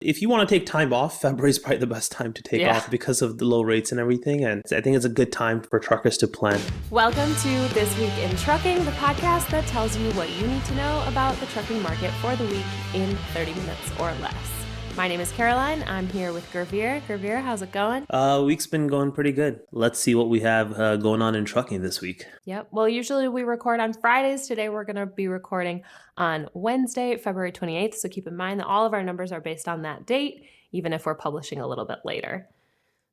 If you want to take time off, February is probably the best time to take Yeah. off because of the low rates and everything. And I think it's a good time for truckers to plan. Welcome to This Week in Trucking, the podcast that tells you what you need to know about the trucking market for the week in 30 minutes or less. My name is Caroline. I'm here with Gurvir. Gurvir, how's it going? Week's been going pretty good. Let's see what we have going on in trucking this week. Yep. Well, usually we record on Fridays. Today we're going to be recording on Wednesday, February 28th. So keep in mind that all of our numbers are based on that date, even if we're publishing a little bit later.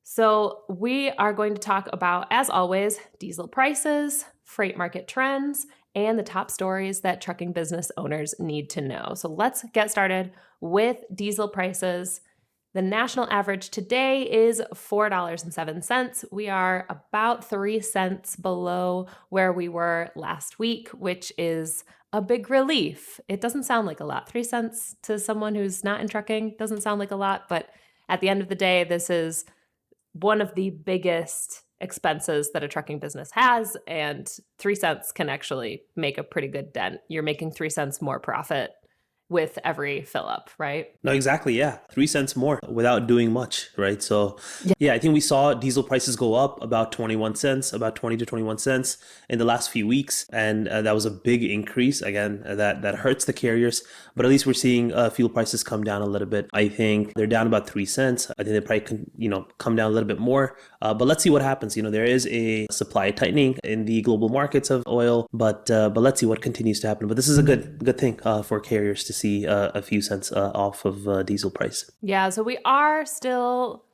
So we are going to talk about, as always, diesel prices, freight market trends, and the top stories that trucking business owners need to know. So let's get started with diesel prices. The national average today is $4.07. We are about 3 cents below where we were last week, which is a big relief. It doesn't sound like a lot. 3 cents to someone who's not in trucking doesn't sound like a lot, but at the end of the day, this is one of the biggest expenses that a trucking business has, and 3 cents can actually make a pretty good dent. You're making 3 cents more profit with every fill up, right? No, exactly. Yeah. 3 cents more without doing much, right? So, Yeah. yeah, I think we saw diesel prices go up about 21 cents, about 20 to 21 cents in the last few weeks. And that was a big increase. Again, that hurts the carriers, but at least we're seeing fuel prices come down a little bit. I think they're down about 3 cents. I think they probably can, come down a little bit more. But let's see what happens. There is a supply tightening in the global markets of oil, but let's see what continues to happen. But this is a good thing for carriers to see a few cents off of diesel price. Yeah, so we are still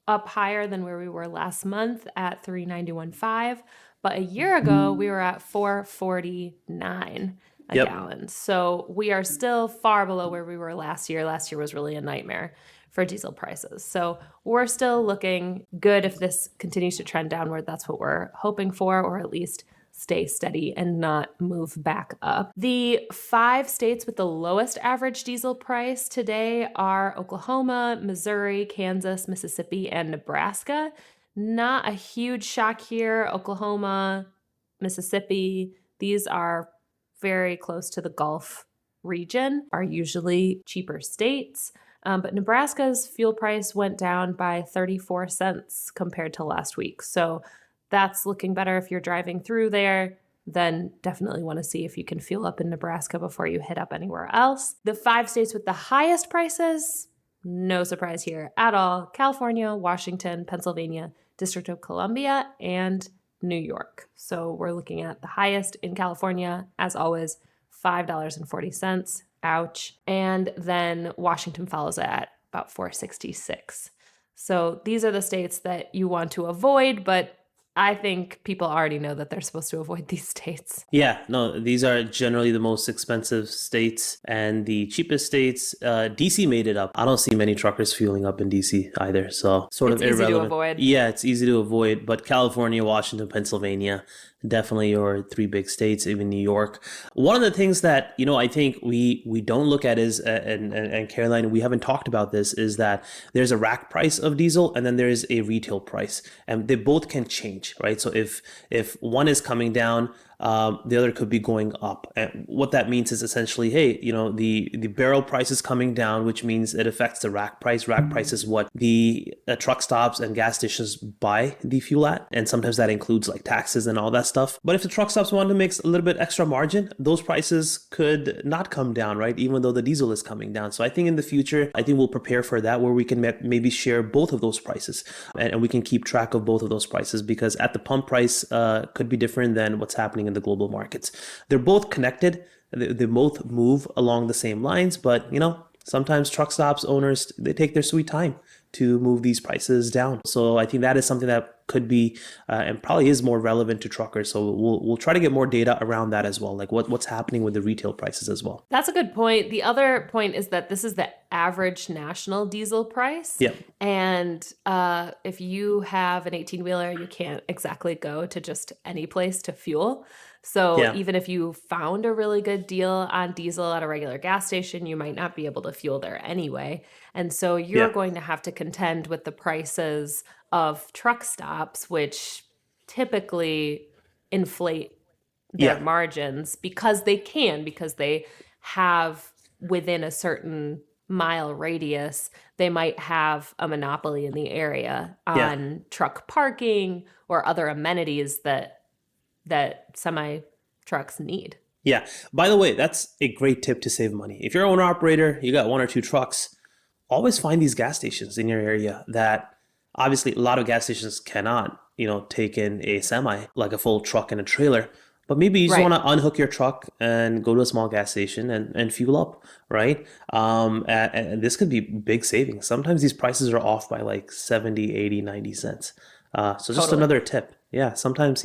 up higher than where we were last month at 391.5, but a year ago we were at 449 a Yep. gallon. So we are still far below where we were last year. Last year was really a nightmare for diesel prices. So we're still looking good if this continues to trend downward. That's what we're hoping for, or at least stay steady and not move back up. The 5 states with the lowest average diesel price today are Oklahoma, Missouri, Kansas, Mississippi, and Nebraska. Not a huge shock here. Oklahoma, Mississippi, these are very close to the Gulf region, are usually cheaper states. But Nebraska's fuel price went down by 34 cents compared to last week. So that's looking better. If you're driving through there, then definitely want to see if you can fuel up in Nebraska before you hit up anywhere else. The 5 states with the highest prices, no surprise here at all: California, Washington, Pennsylvania, District of Columbia, and New York. So we're looking at the highest in California, as always, $5.40. Ouch. And then Washington follows it at about $4.66. So these are the states that you want to avoid, but I think people already know that they're supposed to avoid these states. Yeah, no, these are generally the most expensive states and the cheapest states. DC made it up. I don't see many truckers fueling up in DC either, so sort of It's easy to irrelevant. avoid. Yeah, it's easy to avoid, but California, Washington, Pennsylvania, definitely your 3 big states, even New York. One of the things that, I think we don't look at is, and Caroline, we haven't talked about this, is that there's a rack price of diesel and then there is a retail price, and they both can change, right? So if one is coming down, the other could be going up. And what that means is essentially, hey, the barrel price is coming down, which means it affects the rack price. Rack price is what the truck stops and gas stations buy the fuel at. And sometimes that includes like taxes and all that stuff. But if the truck stops want to make a little bit extra margin, those prices could not come down, right? Even though the diesel is coming down. So I think in the future, I think we'll prepare for that, where we can maybe share both of those prices, and we can keep track of both of those prices, because at the pump price could be different than what's happening in the global markets. They're both connected. They both move along the same lines, but sometimes truck stops owners, they take their sweet time to move these prices down. So I think that is something that could be and probably is more relevant to truckers. So we'll try to get more data around that as well, like what's happening with the retail prices as well. That's a good point. The other point is that this is the average national diesel price. Yeah. And if you have an 18-wheeler, you can't exactly go to just any place to fuel. So Yeah. even if you found a really good deal on diesel at a regular gas station, you might not be able to fuel there anyway. And so you're Yeah. going to have to contend with the prices of truck stops, which typically inflate their margins because they have within a certain mile radius, they might have a monopoly in the area Yeah. on truck parking or other amenities that semi trucks need. Yeah. By the way, that's a great tip to save money. If you're an owner operator, you got one or two trucks, always find these gas stations in your area that obviously a lot of gas stations cannot, take in a semi, like a full truck and a trailer. But maybe you just Right. want to unhook your truck and go to a small gas station and fuel up, right? And this could be big savings. Sometimes these prices are off by like 70, 80, 90 cents. So just Totally. another tip. Yeah, sometimes,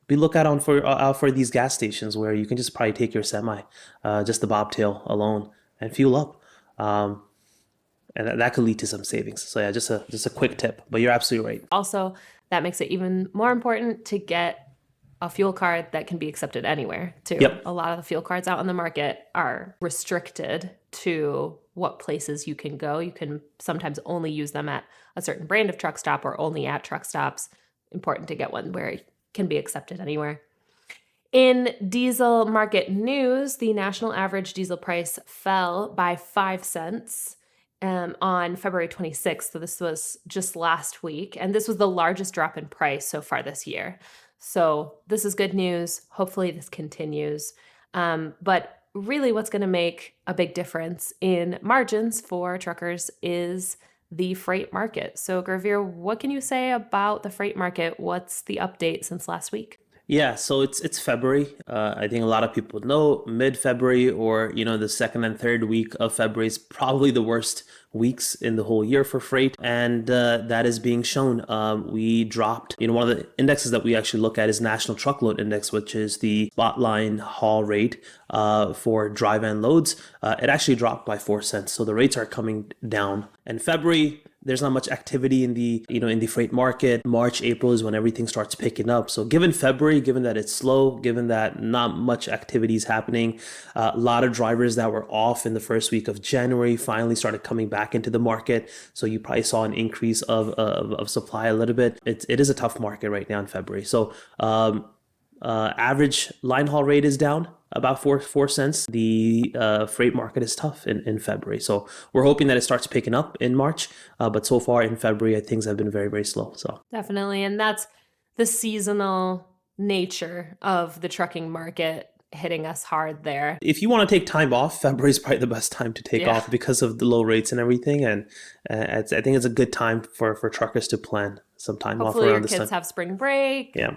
be lookout out for these gas stations where you can just probably take your semi, just the bobtail alone and fuel up. And that could lead to some savings. So yeah, just a quick tip, but you're absolutely right. Also, that makes it even more important to get a fuel card that can be accepted anywhere, too. Yep. A lot of the fuel cards out on the market are restricted to what places you can go. You can sometimes only use them at a certain brand of truck stop or only at truck stops. Important to get one where it can be accepted anywhere. In diesel market news, the national average diesel price fell by 5 cents on February 26th. So this was just last week. And this was the largest drop in price so far this year. So this is good news. Hopefully this continues. But really what's going to make a big difference in margins for truckers is the freight market. So Gurvir, what can you say about the freight market? What's the update since last week? Yeah, so it's February. I think a lot of people know mid-February or the second and third week of February is probably the worst weeks in the whole year for freight, and that is being shown. We dropped. One of the indexes that we actually look at is National Truckload Index, which is the spotline haul rate for dry van loads. It actually dropped by 4 cents, so the rates are coming down. In February, there's not much activity in the in the freight market. March, April is when everything starts picking up. So given February, given that it's slow, given that not much activity is happening, a lot of drivers that were off in the first week of January finally started coming back into the market. So you probably saw an increase of supply a little bit. It is a tough market right now in February. So average line haul rate is down about 4 cents. The freight market is tough in February. So we're hoping that it starts picking up in March. But so far in February, things have been very, very slow. So Definitely. And that's the seasonal nature of the trucking market hitting us hard there. if you want to take time off, February is probably the best time to take Yeah. off because of the low rates and everything. And I think it's a good time for truckers to plan some time off Hopefully your around this kids time. have spring break. Yeah.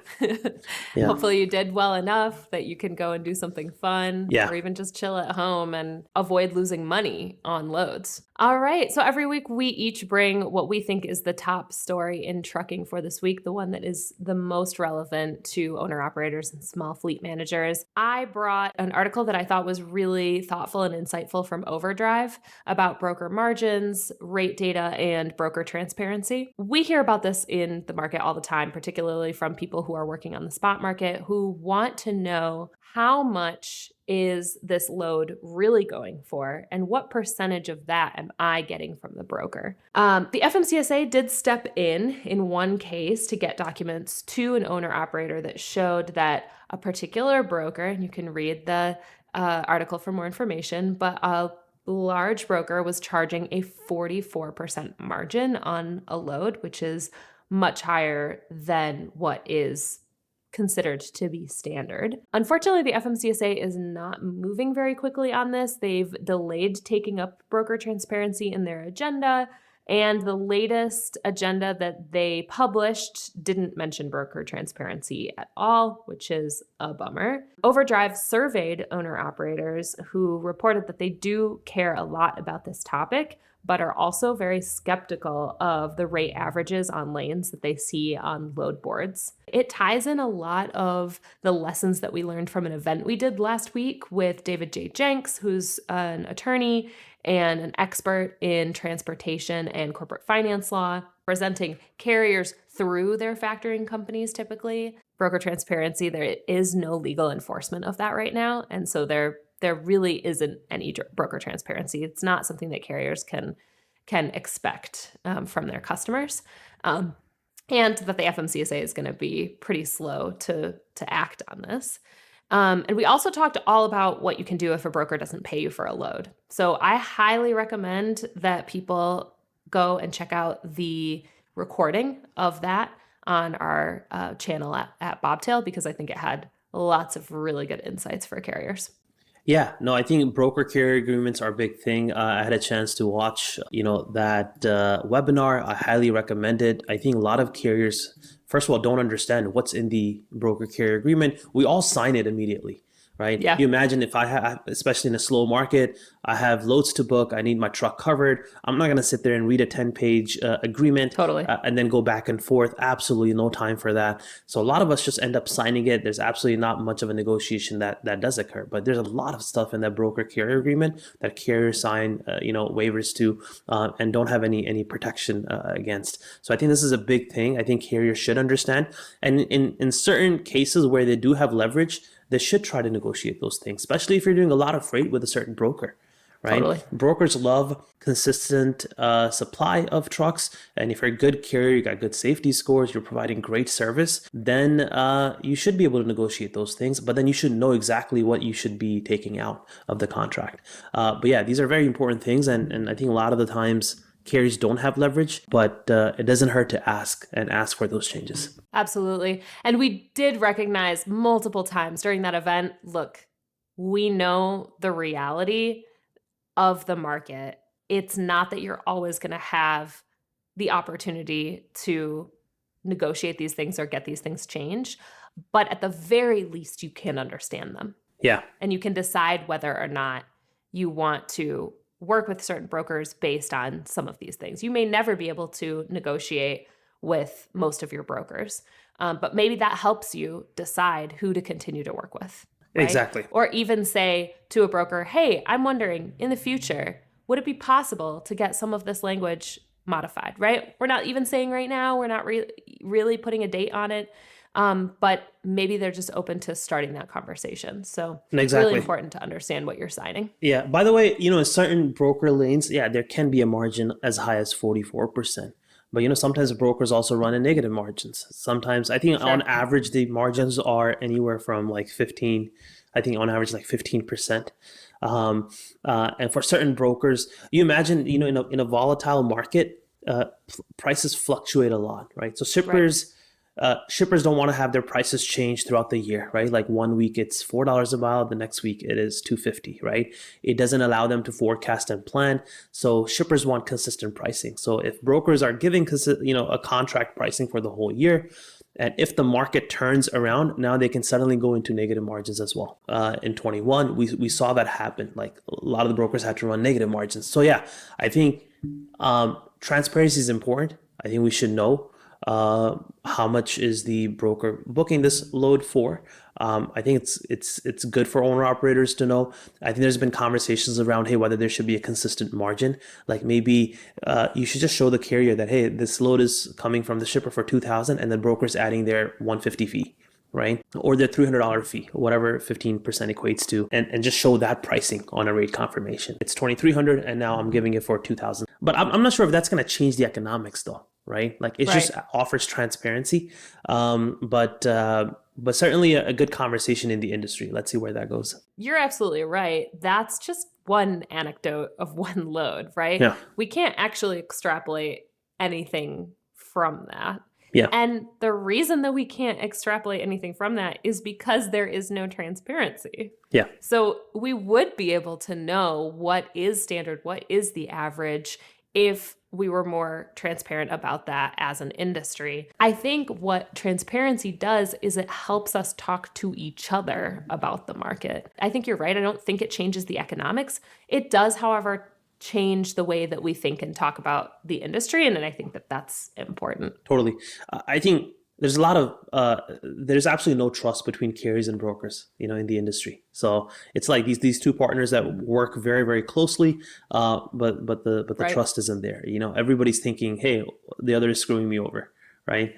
Yeah. Hopefully you did well enough that you can go and do something fun Yeah. or even just chill at home and avoid losing money on loads. All right. So every week we each bring what we think is the top story in trucking for this week, the one that is the most relevant to owner operators and small fleet managers. I brought an article that I thought was really thoughtful and insightful from Overdrive about broker margins, rate data, and broker transparency. We hear about this in the market all the time, particularly from people who are working on the spot market who want to know how much is this load really going for and what percentage of that am I getting from the broker. The FMCSA did step in one case to get documents to an owner operator that showed that a particular broker, and you can read the article for more information, but a large broker was charging a 44% margin on a load, which is much higher than what is considered to be standard. Unfortunately, the FMCSA is not moving very quickly on this. They've delayed taking up broker transparency in their agenda, and the latest agenda that they published didn't mention broker transparency at all, which is a bummer. Overdrive surveyed owner operators who reported that they do care a lot about this topic, but are also very skeptical of the rate averages on lanes that they see on load boards. It ties in a lot of the lessons that we learned from an event we did last week with David J. Jenks, who's an attorney and an expert in transportation and corporate finance law, presenting carriers through their factoring companies typically. Broker transparency, there is no legal enforcement of that right now, and so there really isn't any broker transparency. It's not something that carriers can expect from their customers, and that the FMCSA is going to be pretty slow to act on this. And we also talked all about what you can do if a broker doesn't pay you for a load. So I highly recommend that people go and check out the recording of that on our channel at Bobtail, because I think it had lots of really good insights for carriers. Yeah, no, I think broker carrier agreements are a big thing. I had a chance to watch, that webinar. I highly recommend it. I think a lot of carriers, first of all, don't understand what's in the broker carrier agreement. We all sign it immediately, right? Yeah. You imagine if I have, especially in a slow market, I have loads to book, I need my truck covered. I'm not going to sit there and read a 10-page agreement Totally. and then go back and forth. Absolutely no time for that. So a lot of us just end up signing it. There's absolutely not much of a negotiation that does occur, but there's a lot of stuff in that broker carrier agreement that carriers sign, waivers to, and don't have any protection against. So I think this is a big thing. I think carriers should understand. And in certain cases where they do have leverage, they should try to negotiate those things, especially if you're doing a lot of freight with a certain broker, right? Totally. Brokers love consistent supply of trucks. And if you're a good carrier, you got good safety scores, you're providing great service, then you should be able to negotiate those things. But then you should know exactly what you should be taking out of the contract. But yeah, these are very important things. And I think a lot of the times carriers don't have leverage, but it doesn't hurt to ask for those changes. Absolutely. And we did recognize multiple times during that event, look, we know the reality of the market. It's not that you're always going to have the opportunity to negotiate these things or get these things changed, but at the very least, you can understand them. Yeah. And you can decide whether or not you want to work with certain brokers based on some of these things. You may never be able to negotiate with most of your brokers, but maybe that helps you decide who to continue to work with. Right? Exactly. Or even say to a broker, hey, I'm wondering in the future, would it be possible to get some of this language modified, right? We're not even saying right now, we're not really putting a date on it, but maybe they're just open to starting that conversation. So it's really important to understand what you're signing. Yeah. By the way, in certain broker lanes, yeah, there can be a margin as high as 44%. But sometimes brokers also run in negative margins. Sometimes I think on average the margins are anywhere from like 15. I think on average like 15%. And for certain brokers, you imagine in a volatile market, prices fluctuate a lot, right? So shippers. Shippers don't want to have their prices change throughout the year, right? Like 1 week it's $4 a mile, the next week it is $2.50, right? It doesn't allow them to forecast and plan. So shippers want consistent pricing. So if brokers are giving a contract pricing for the whole year, and if the market turns around, now they can suddenly go into negative margins as well. In 21, we saw that happen. Like a lot of the brokers had to run negative margins. So yeah, I think transparency is important. I think we should know how much is the broker booking this load for. I think it's good for owner operators to know. I think there's been conversations around, hey, whether there should be a consistent margin. Like maybe you should just show the carrier that, hey, this load is coming from the shipper for $2,000 and the broker's adding their $150 fee, right? Or their $300 fee, whatever 15% equates to, and just show that pricing on a rate confirmation. It's $2,300 and now I'm giving it for $2,000. But I'm not sure if that's going to change the economics though, right? Like it just offers transparency. But certainly a good conversation in the industry. Let's see where that goes. You're absolutely right. That's just one anecdote of one load, right? Yeah. We can't actually extrapolate anything from that. Yeah. And the reason that we can't extrapolate anything from that is because there is no transparency. Yeah. So we would be able to know what is standard, what is the average, if we were more transparent about that as an industry. I think what transparency does is it helps us talk to each other about the market. I think you're right. I don't think it changes the economics. It does, however, change the way that we think and talk about the industry. And I think that that's important. Totally. I think there's a lot of, there's absolutely no trust between carriers and brokers, in the industry. So it's like these two partners that work very, very closely, but the trust isn't there. Everybody's thinking, hey, the other is screwing me over. Right.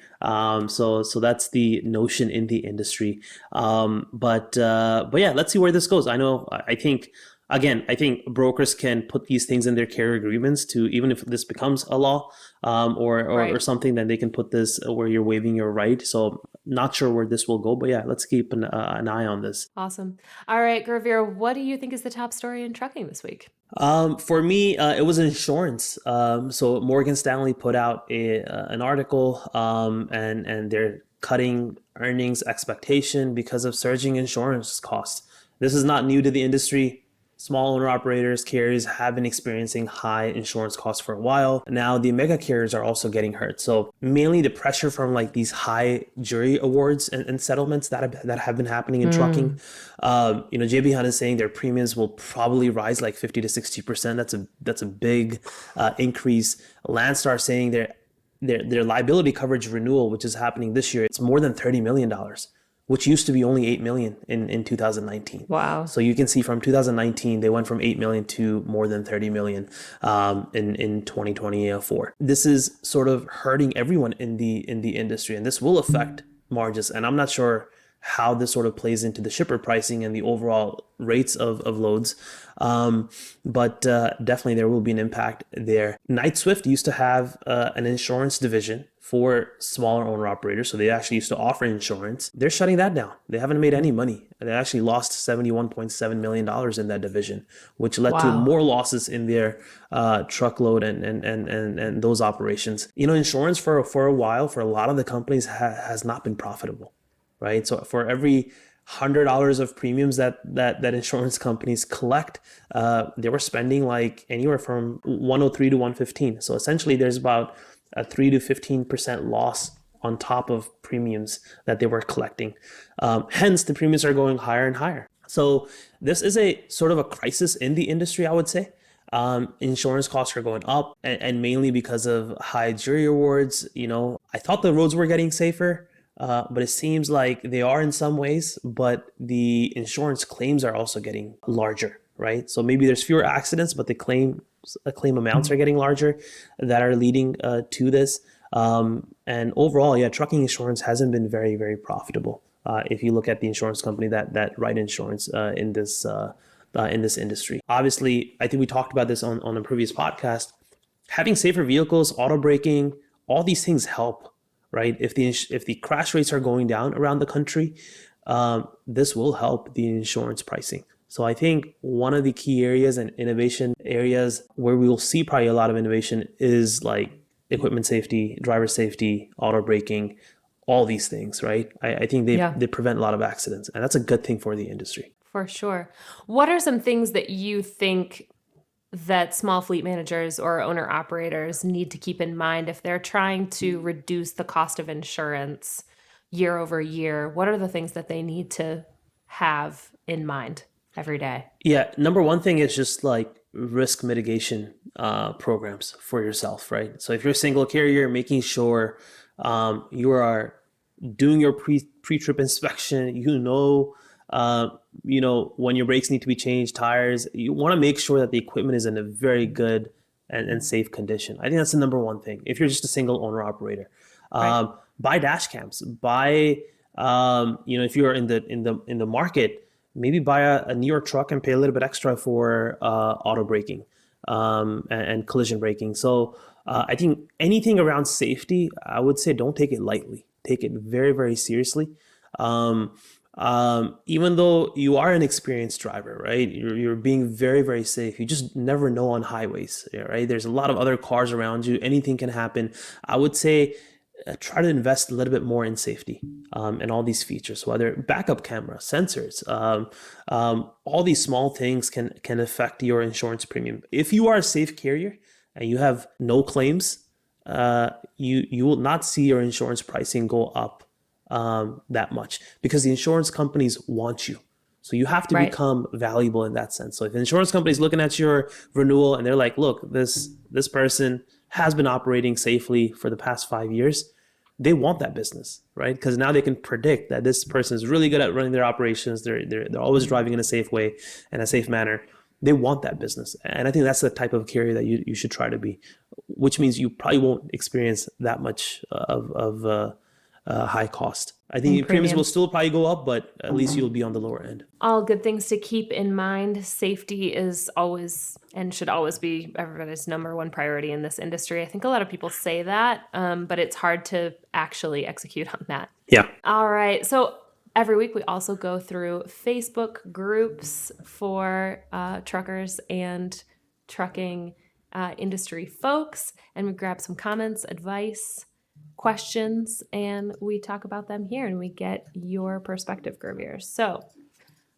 So that's the notion in the industry. But yeah, let's see where this goes. I think again, I think brokers can put these things in their carrier agreements to, even if this becomes a law, or Right. something, then they can put this where you're waiving your right. So not sure where this will go, but yeah, let's keep an eye on this. Awesome. All right, Gurvir, what do you think is the top story in trucking this week? For me, it was insurance. So Morgan Stanley put out an article, and they're cutting earnings expectation because of surging insurance costs. This is not new to the industry. Small owner operators, carriers have been experiencing high insurance costs for a while. Now the mega carriers are also getting hurt. So mainly the pressure from like these high jury awards and settlements that have been happening in trucking. JB Hunt is saying their premiums will probably rise like 50 to 60%. That's a big increase. Landstar saying their liability coverage renewal, which is happening this year, it's more than $30 million, which used to be only 8 million in 2019. Wow. So you can see from 2019, they went from 8 million to more than 30 million in 2024. This is sort of hurting everyone in the industry, and this will affect margins. And I'm not sure how this sort of plays into the shipper pricing and the overall rates of loads. But definitely there will be an impact there. Knight Swift used to have an insurance division for smaller owner operators. So they actually used to offer insurance. They're shutting that down. They haven't made any money. They actually lost $71.7 million in that division, which led to Wow. more losses in their truckload and those operations. Insurance for a while, for a lot of the companies, has not been profitable, right? So for every $100 of premiums that insurance companies collect, they were spending like anywhere from 103 to 115. So essentially, there's about a 3 to 15% loss on top of premiums that they were collecting. Hence, the premiums are going higher and higher. So this is a sort of a crisis in the industry, I would say. Insurance costs are going up, and mainly because of high jury awards. I thought the roads were getting safer. But it seems like they are in some ways, but the insurance claims are also getting larger, right? So maybe there's fewer accidents, but the claim amounts are getting larger that are leading to this. And overall, yeah, trucking insurance hasn't been very, very profitable. If you look at the insurance company that write insurance in this industry. Obviously, I think we talked about this on a previous podcast. Having safer vehicles, auto braking, all these things help. Right? If the crash rates are going down around the country, this will help the insurance pricing. So I think one of the key areas and innovation areas where we will see probably a lot of innovation is like equipment safety, driver safety, auto braking, all these things, right? I think Yeah. they prevent a lot of accidents, and that's a good thing for the industry. For sure. What are some things that you think that small fleet managers or owner operators need to keep in mind if they're trying to reduce the cost of insurance year over year? What are the things that they need to have in mind every day? Yeah, number one thing is just like risk mitigation programs for yourself, right? So if you're a single carrier, making sure you are doing your pre-trip inspection, when your brakes need to be changed, tires, you want to make sure that the equipment is in a very good and safe condition. I think that's the number one thing. If you're just a single owner operator, Right. buy dash cams. If you're in the market, maybe buy a newer truck and pay a little bit extra for auto braking and collision braking. So I think anything around safety, I would say don't take it lightly. Take it very, very seriously. Even though you are an experienced driver, right? You're being very, very safe. You just never know on highways, right? There's a lot of other cars around you. Anything can happen. I would say try to invest a little bit more in safety and all these features, whether backup camera, sensors, all these small things can affect your insurance premium. If you are a safe carrier and you have no claims, you will not see your insurance pricing go up that much because the insurance companies want you. So you have to Right. become valuable in that sense. So if the insurance company is looking at your renewal and they're like, look, this person has been operating safely for the past 5 years, they want that business, right? Because now they can predict that this person is really good at running their operations. They're always driving in a safe way and a safe manner. They want that business. And I think that's the type of carrier that you should try to be, which means you probably won't experience that much high cost. I And think premiums will still probably go up, but at least you'll be on the lower end. All good things to keep in mind. Safety is always and should always be everybody's number one priority in this industry. I think a lot of people say that, but it's hard to actually execute on that. Yeah. All right. So every week we also go through Facebook groups for truckers and trucking industry folks, and we grab some comments, advice, questions, and we talk about them here and we get your perspective, Gurvir. So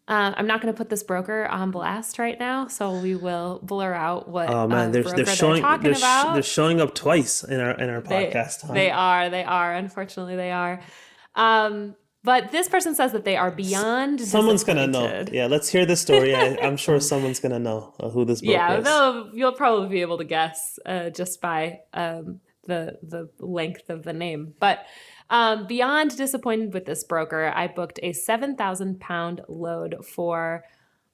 I'm not going to put this broker on blast right now, so we will blur out what Oh man, broker they're talking about. they're showing up twice in our podcast. Huh? They are. Unfortunately, they are. But this person says that they are beyond Someone's gonna know. Yeah, let's hear the story. I'm sure someone's gonna know who this broker is. You'll probably be able to guess just by the length of the name. But beyond disappointed with this broker, I booked a 7,000-pound load for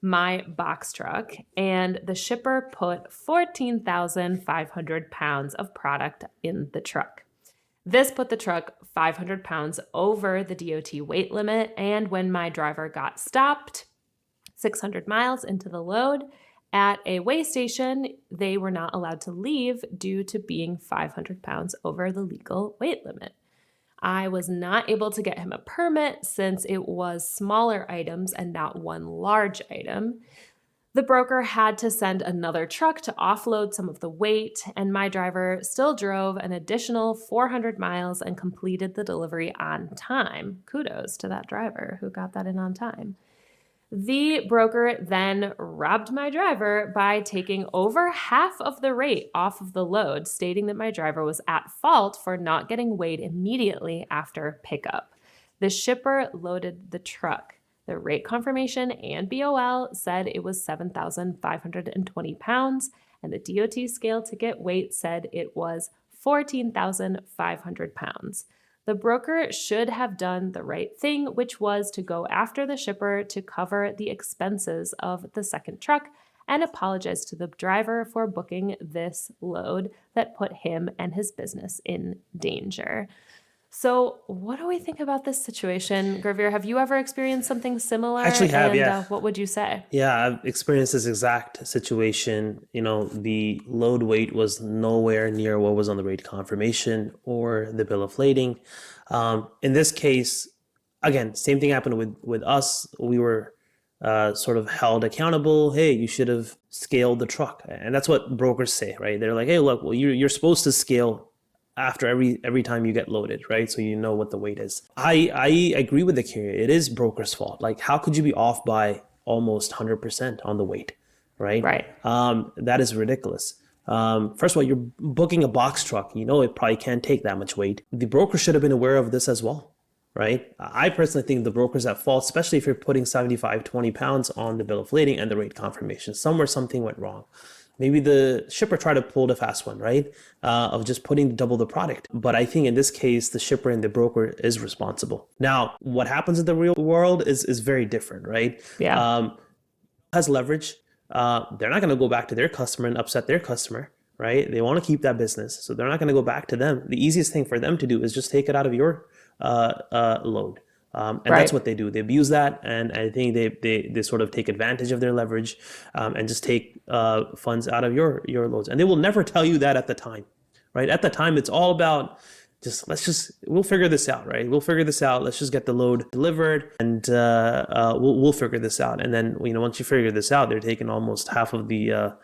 my box truck, and the shipper put 14,500 pounds of product in the truck. This put the truck 500 pounds over the DOT weight limit, and when my driver got stopped 600 miles into the load at a weigh station, they were not allowed to leave due to being 500 pounds over the legal weight limit. I was not able to get him a permit since it was smaller items and not one large item. The broker had to send another truck to offload some of the weight, and my driver still drove an additional 400 miles and completed the delivery on time. Kudos to that driver who got that in on time. The broker then robbed my driver by taking over half of the rate off of the load, stating that my driver was at fault for not getting weighed immediately after pickup. The shipper loaded the truck. The rate confirmation and BOL said it was 7,520 pounds, and the DOT scale ticket weight said it was 14,500 pounds. The broker should have done the right thing, which was to go after the shipper to cover the expenses of the second truck and apologize to the driver for booking this load that put him and his business in danger. So what do we think about this situation? Gurvir, have you ever experienced something similar? I actually have, yeah. What would you say? Yeah, I've experienced this exact situation. The load weight was nowhere near what was on the rate confirmation or the bill of lading. In this case, again, same thing happened with us. We were sort of held accountable. Hey, you should have scaled the truck. And that's what brokers say, right? They're like, hey, look, well, you're supposed to scale after every time you get loaded, right? So you know what the weight is. I agree with the carrier. It is broker's fault. Like, how could you be off by almost 100% on the weight, right? Right. That is ridiculous. First of all, you're booking a box truck. It probably can't take that much weight. The broker should have been aware of this as well, right? I personally think the broker's at fault, especially if you're putting 20 pounds on the bill of lading and the rate confirmation. Somewhere something went wrong. Maybe the shipper tried to pull the fast one, right? Of just putting double the product. But I think in this case, the shipper and the broker is responsible. Now, what happens in the real world is very different, right? Yeah. Has leverage. They're not going to go back to their customer and upset their customer, right? They want to keep that business. So they're not going to go back to them. The easiest thing for them to do is just take it out of your load. And Right. that's what they do. They abuse that, and I think they sort of take advantage of their leverage and just take funds out of your loads. And they will never tell you that at the time, right? At the time, it's all about we'll figure this out, right? We'll figure this out. Let's just get the load delivered, and we'll figure this out. And then once you figure this out, they're taking almost half of the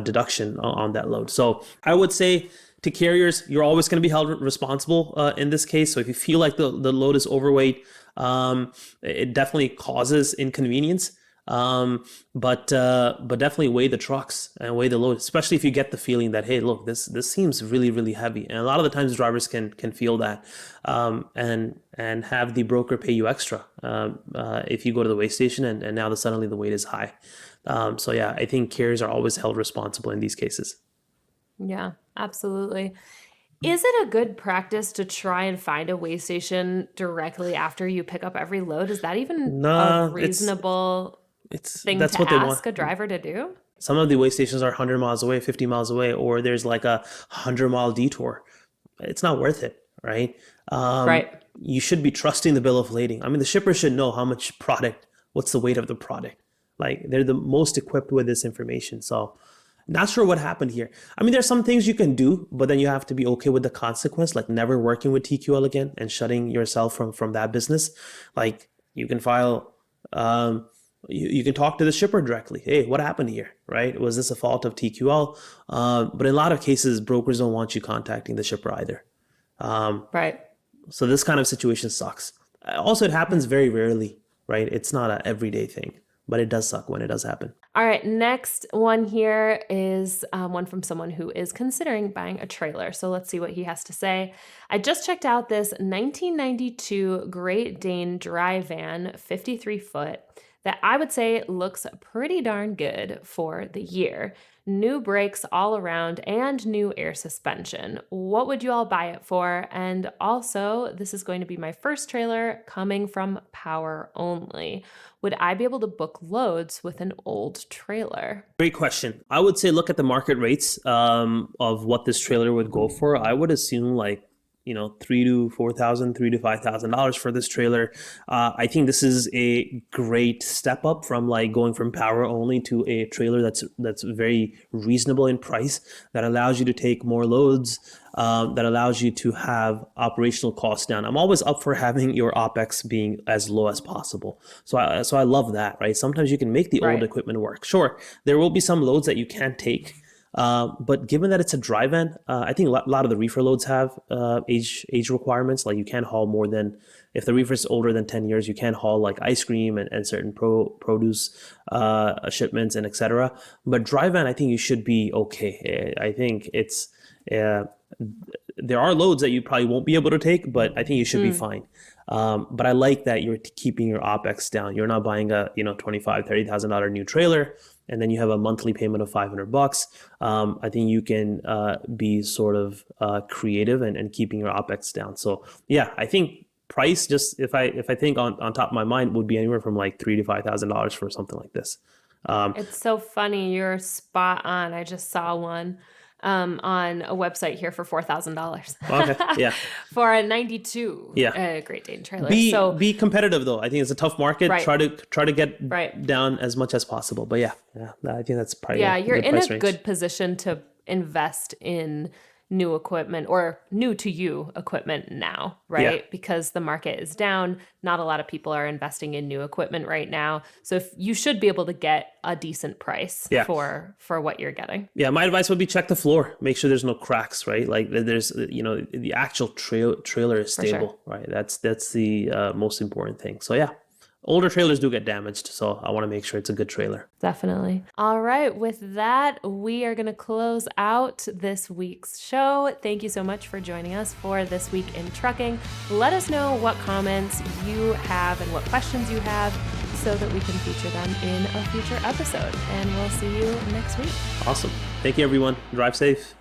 deduction on that load. So I would say, to carriers, you're always going to be held responsible in this case. So if you feel like the load is overweight, it definitely causes inconvenience. But definitely weigh the trucks and weigh the load, especially if you get the feeling that, hey, look, this seems really, really heavy. And a lot of the times drivers can feel that, and have the broker pay you extra if you go to the weigh station and now suddenly the weight is high. So yeah, I think carriers are always held responsible in these cases. Yeah, absolutely. Is it a good practice to try and find a weigh station directly after you pick up every load? Is that even a reasonable thing that's to what they ask want. a driver to do? Some of the weigh stations are 100 miles away, 50 miles away, or there's like a 100-mile detour. It's not worth it, right? Right. You should be trusting the bill of lading. I mean, the shipper should know how much product, what's the weight of the product. Like they're the most equipped with this information. So not sure what happened here. I mean, there's some things you can do, but then you have to be okay with the consequence, like never working with TQL again and shutting yourself from that business. Like you can file, you can talk to the shipper directly. Hey, what happened here, right? Was this a fault of TQL? But in a lot of cases, brokers don't want you contacting the shipper either. Right. So this kind of situation sucks. Also, it happens very rarely, right? It's not an everyday thing, but it does suck when it does happen. All right, next one here is one from someone who is considering buying a trailer. So let's see what he has to say. I just checked out this 1992 Great Dane dry van, 53 foot, that I would say looks pretty darn good for the year. New brakes all around and new air suspension. What would you all buy it for? And also, this is going to be my first trailer coming from Power Only. Would I be able to book loads with an old trailer? Great question. I would say look at the market rates of what this trailer would go for. I would assume like $3,000 to $5,000 for this trailer. I think this is a great step up from like going from Power Only to a trailer that's very reasonable in price, that allows you to take more loads, that allows you to have operational costs down. I'm always up for having your OpEx being as low as possible. So I love that, right? Sometimes you can make the old equipment work. Sure, there will be some loads that you can't take. But given that it's a dry van, I think a lot of the reefer loads have age requirements. Like you can't haul more than, if the reefer is older than 10 years, you can't haul like ice cream and certain produce shipments and etc. But dry van, I think you should be okay. I think it's there are loads that you probably won't be able to take, but I think you should be fine. But I like that you're keeping your OpEx down. You're not buying a $25,000-$30,000 new trailer, and then you have a monthly payment of $500. I think you can be sort of creative and keeping your OpEx down. So yeah, I think price, just if I think on top of my mind, would be anywhere from like $3,000 to $5,000 for something like this. It's so funny. You're spot on. I just saw one on a website here for $4,000. Okay, yeah. For a 92 Great Dane trailer. Be competitive though. I think it's a tough market. Right. Try to get down as much as possible. But yeah, I think that's probably you're in a range. good position to invest in new equipment or new to you equipment now, right? Yeah. Because the market is down. Not a lot of people are investing in new equipment right now. So if you should be able to get a decent price for what you're getting. Yeah, my advice would be check the floor. Make sure there's no cracks, right? Like there's, the actual trailer is stable, right? That's the most important thing. So yeah. Older trailers do get damaged, so I want to make sure it's a good trailer. Definitely. All right. With that, we are going to close out this week's show. Thank you so much for joining us for This Week in Trucking. Let us know what comments you have and what questions you have so that we can feature them in a future episode. And we'll see you next week. Awesome. Thank you, everyone. Drive safe.